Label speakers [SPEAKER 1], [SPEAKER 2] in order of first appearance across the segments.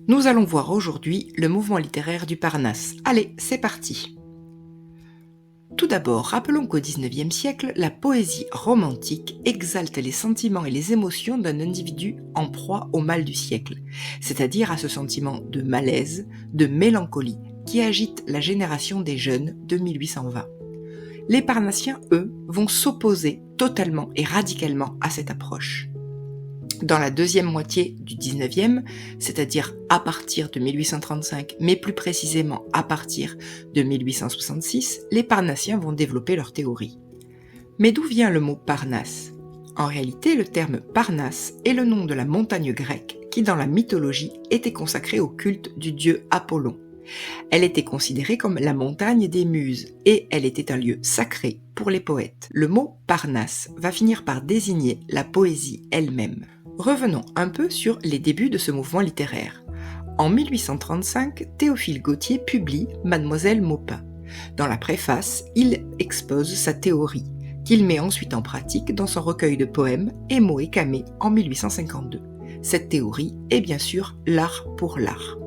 [SPEAKER 1] Nous allons voir aujourd'hui le mouvement littéraire du Parnasse. Allez, c'est parti. Tout d'abord, rappelons qu'au XIXe siècle, la poésie romantique exalte les sentiments et les émotions d'un individu en proie au mal du siècle, c'est-à-dire à ce sentiment de malaise, de mélancolie qui agite la génération des jeunes de 1820. Les Parnassiens, eux, vont s'opposer totalement et radicalement à cette approche. Dans la deuxième moitié du XIXe, c'est-à-dire à partir de 1835, mais plus précisément à partir de 1866, les Parnassiens vont développer leur théorie. Mais d'où vient le mot Parnasse ? En réalité, le terme Parnasse est le nom de la montagne grecque qui, dans la mythologie, était consacrée au culte du dieu Apollon. Elle était considérée comme la montagne des Muses et elle était un lieu sacré pour les poètes. Le mot Parnasse va finir par désigner la poésie elle-même. Revenons un peu sur les débuts de ce mouvement littéraire. En 1835, Théophile Gautier publie Mademoiselle Maupin. Dans la préface, il expose sa théorie, qu'il met ensuite en pratique dans son recueil de poèmes Émo et Camée en 1852. Cette théorie est bien sûr l'art pour l'art.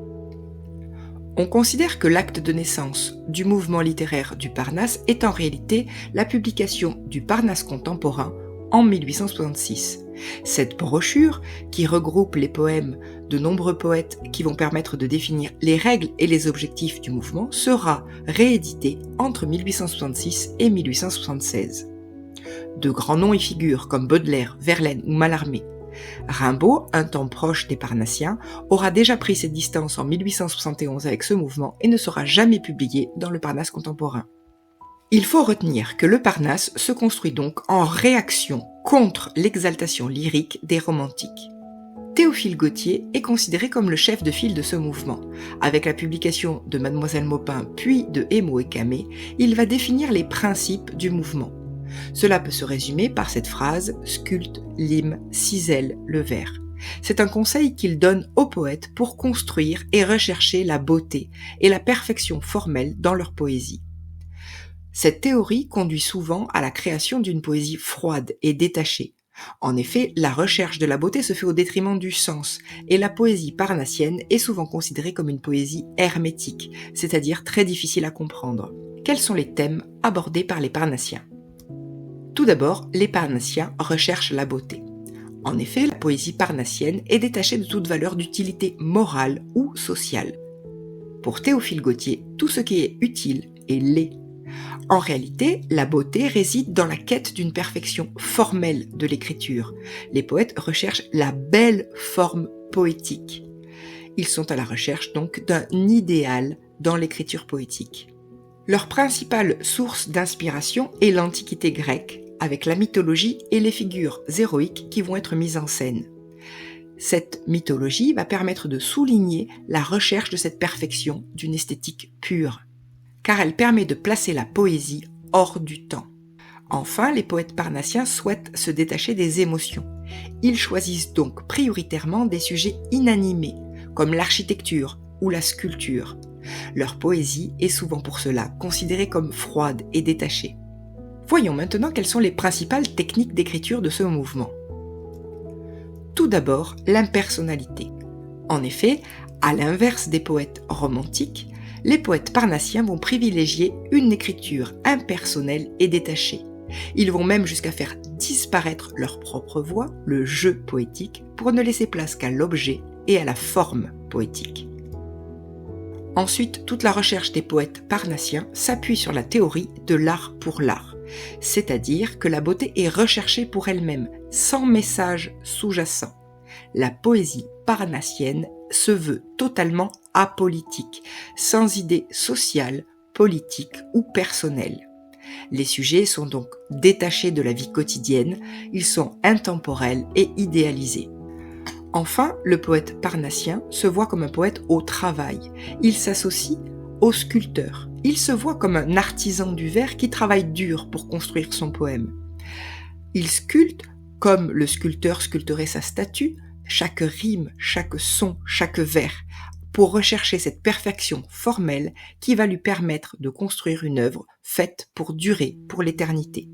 [SPEAKER 1] On considère que l'acte de naissance du mouvement littéraire du Parnasse est en réalité la publication du Parnasse contemporain en 1866. Cette brochure, qui regroupe les poèmes de nombreux poètes qui vont permettre de définir les règles et les objectifs du mouvement, sera rééditée entre 1866 et 1876. De grands noms y figurent comme Baudelaire, Verlaine ou Mallarmé. Rimbaud, un temps proche des Parnassiens, aura déjà pris ses distances en 1871 avec ce mouvement et ne sera jamais publié dans le Parnasse contemporain. Il faut retenir que le Parnasse se construit donc en réaction contre l'exaltation lyrique des romantiques. Théophile Gautier est considéré comme le chef de file de ce mouvement. Avec la publication de Mademoiselle Maupin puis de Émo et Camée, il va définir les principes du mouvement. Cela peut se résumer par cette phrase « sculpte, lime, cisèle le vers ». C'est un conseil qu'il donne aux poètes pour construire et rechercher la beauté et la perfection formelle dans leur poésie. Cette théorie conduit souvent à la création d'une poésie froide et détachée. En effet, la recherche de la beauté se fait au détriment du sens, et la poésie parnassienne est souvent considérée comme une poésie hermétique, c'est-à-dire très difficile à comprendre. Quels sont les thèmes abordés par les Parnassiens ? Tout d'abord, les Parnassiens recherchent la beauté. En effet, la poésie parnassienne est détachée de toute valeur d'utilité morale ou sociale. Pour Théophile Gautier, tout ce qui est utile est laid. En réalité, la beauté réside dans la quête d'une perfection formelle de l'écriture. Les poètes recherchent la belle forme poétique. Ils sont à la recherche donc d'un idéal dans l'écriture poétique. Leur principale source d'inspiration est l'Antiquité grecque, avec la mythologie et les figures héroïques qui vont être mises en scène. Cette mythologie va permettre de souligner la recherche de cette perfection d'une esthétique pure, car elle permet de placer la poésie hors du temps. Enfin, les poètes parnassiens souhaitent se détacher des émotions. Ils choisissent donc prioritairement des sujets inanimés, comme l'architecture ou la sculpture. Leur poésie est souvent pour cela considérée comme froide et détachée. Voyons maintenant quelles sont les principales techniques d'écriture de ce mouvement. Tout d'abord, l'impersonnalité. En effet, à l'inverse des poètes romantiques, les poètes parnassiens vont privilégier une écriture impersonnelle et détachée. Ils vont même jusqu'à faire disparaître leur propre voix, le jeu poétique, pour ne laisser place qu'à l'objet et à la forme poétique. Ensuite, toute la recherche des poètes parnassiens s'appuie sur la théorie de l'art pour l'art, c'est-à-dire que la beauté est recherchée pour elle-même, sans message sous-jacent. La poésie parnassienne se veut totalement apolitique, sans idée sociale, politique ou personnelle. Les sujets sont donc détachés de la vie quotidienne, ils sont intemporels et idéalisés. Enfin, le poète parnassien se voit comme un poète au travail. Il s'associe au sculpteur. Il se voit comme un artisan du vers qui travaille dur pour construire son poème. Il sculpte comme le sculpteur sculpterait sa statue, chaque rime, chaque son, chaque vers, pour rechercher cette perfection formelle qui va lui permettre de construire une œuvre faite pour durer pour l'éternité.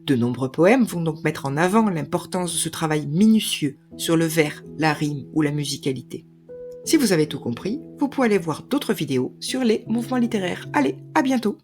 [SPEAKER 1] De nombreux poèmes vont donc mettre en avant l'importance de ce travail minutieux sur le vers, la rime ou la musicalité. Si vous avez tout compris, vous pouvez aller voir d'autres vidéos sur les mouvements littéraires. Allez, à bientôt!